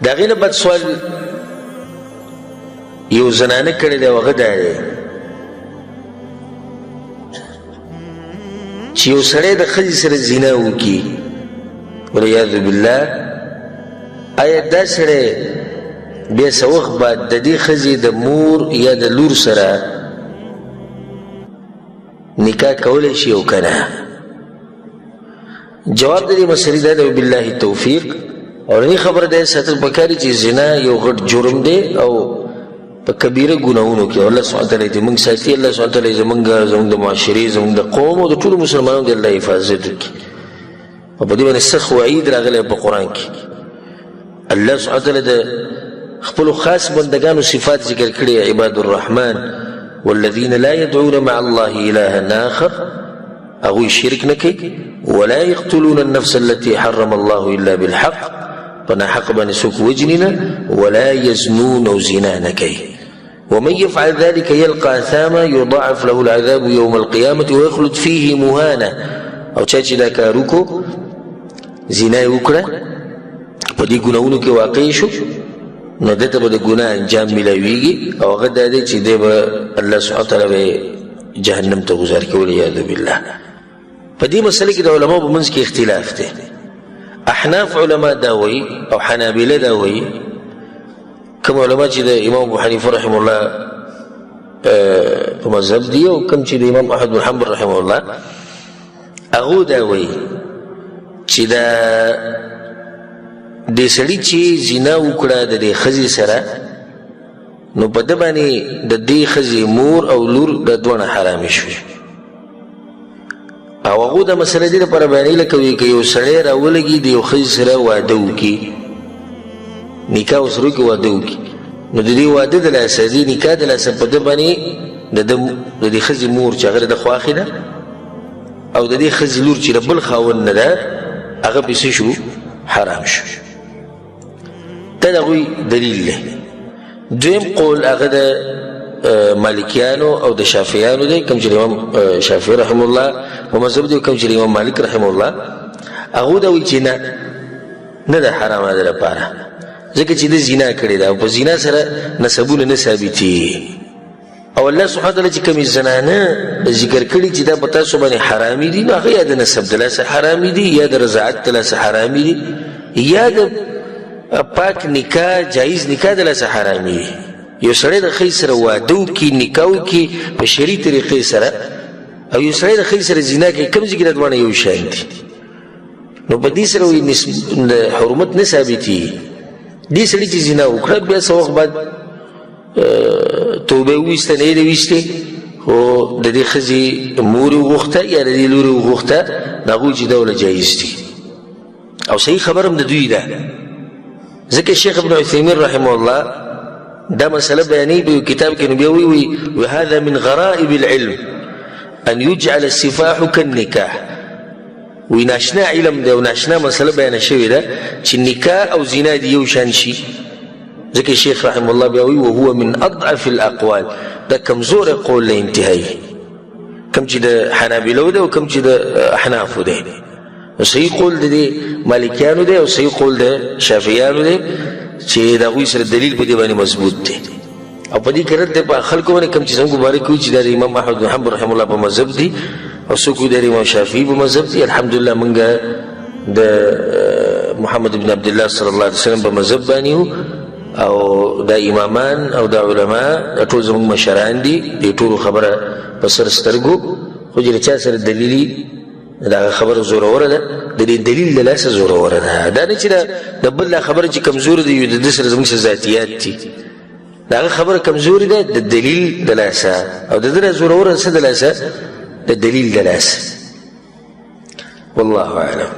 د هغې نه بد سوال یو زنانه کړی دی او هغه دا دی چې یو سړی د ښځې سره زنا وکړي والعیاذ بالله آیا دا سړی بیا څه وخت بعد د دې ښځې د مور یا د لور سره نکاح کولی شي او که نه؟ جواب د دې مسلې دا دی وبالله التوفیق. اورنۍ خبره دا ساتل پکار چې زنا یو غټ جرم دی او په کبیره ګناهونو کې الله سبحانه تعالی دې موږ ساتي. الله سبحانه تعالی زموږ د معاشرې زموږ د قوم او د ټولو مسلمانانو د الله حفاظت وکړي. او په دې باندې سخت وعید راغلی په قرآن کې. الله سبحانه تعالی د خپلو خاص بندګانو صفات ذکر کړي عباد الرحمن والذین لا يدعون مع الله إلها آخر هغوی شرک نه کوي ولا يقتلون النفس التي حرم الله إلا بالحق په ناحق باندې څوک وجني نه ولا يزنون او زنا نه کوي ومن يفعل ذلك يلقى أثاما يضاعف له العذاب يوم القيامة ويخلد فيه مهانا. او چا چې دا کار وکړو زنا یې وکړه په دې ګناهونو کې واقع شو نو ده ته به د ګناه انجام میلاویږي او هغه دا دی چې دی به الله سبحانه وتعالی به جهنم ته ګذار کړي والعیاذ بالله. په دې مسله کې د علماو په منځ کې اختلاف دی. احناف علما دا وایي او حنابله دا وایي کوم علما چې د امام ابو حنیفه رحمه الله په مذهب دي او کوم چې د امام احمد بن حنبل رحمه الله هغو دا وایي چې دا دې سړي چې زنا وکړه د دې ښځې سره نو په ده باندې د دې ښځې مور او لور د دواړه حرامې شوې. او هغو دا مسله دې لپاره بیانوي لکه وایي که یو سړی راولګي د یو ښځې سره واده وکړي نکاح ورسره وکړي واده وکړي نو د دې واده د لاسه دې نکاح د لاسه په ده باندې د دې ښځې مور چې هغه د خوښې ده او د دې ښځې لور چې د بل خاوند نه ده هغه پې څه شو حرام شو. دا د هغوی دلیل دی. دویم قول هغه د مالکیانو او د شافعیانو دی کوم چې امام شافعي رحمه الله په مذهب دی کوم چې امام مالک رحمه الله هغو دا وایي چې نه ده حرامه ده لپاره ځکه چې ده زنا کړې ده او په زنا سره نسبونه نه ثابتېږي او الله سبحانه وتعالی چې کومې زنانه ذکر کړي چې دا په تاسو باندې حرامي دي نو هغه یا د نسب د لاسه حرامي دي یا د رضاعت د لاسه حرامي دي یا د پاک نکاح جایز نکاح د لاسه حرامي دي. یو سړی د ښځې سره واده وکړي نکاح وکړي په شرعي طریقې سره او یو سړی د ښځې سره زنا کوي کوم ځای کې دا دواړه یو شان دي نو په دې سره حرمت نه ثابتېږي. دې سړي چې زنا وکړه بیا څه وخت بعد توبه وویسته نه یې ده ویستې خو د دې ښځې مور یې وغوښته یا د دې لور یې وغوښته نو هغوی چې دا وله جایز دي او صحیح خبر هم د دوی ده ځکه شیخ ابن عثیمین رحمه الله دا مسله بیانوي په یو کتاب کې نو بیا وایي وهذا من غرائب العلم ان يجعل السفاح كالنکاح وی ناشنا علم دی او ناشنا مسله بیانه شوې ده چې نکاح او زنا دي یو شان شي ځکه شیخ رحمه الله بیا وایي وهو من اضعف الاقوال دا کمزوره قول له انتهایي کوم چې د حنابلو دی او کوم چې د احنافو دی. صحیح قول د مالکیانو دی او صحیح قول د شافعیانو دی چې د هغوی سره دلیل په دې باندې مضبوط دی او په دې کې رد دی په خلکو باندې کوم چې څنګه مبارک وي چې دا د امام احمد بن حنبل رحمه الله په مذهب دي او څوک د امام شافعي په مذهب دي. الحمدلله موږ د محمد بن عبدالله صلی الله علیه وسلم په مذهب باندې او دا امامان او دا علما ټول زموږ مشران دي. دې ټولو خبره په سر سترګو خو چې چا سره دلیلي دا خبره زوروره ده د دې دلیل له لاسه زوروره ده. دا نه چې د بل خبره چې کمزوري دي د ده سره زموږ ذاتیات دي دا هغه خبره کمزوري ده د دلیل د لاسه او د ده زوروره څه د لاسه د دلیل د لاسه. والله اعلم.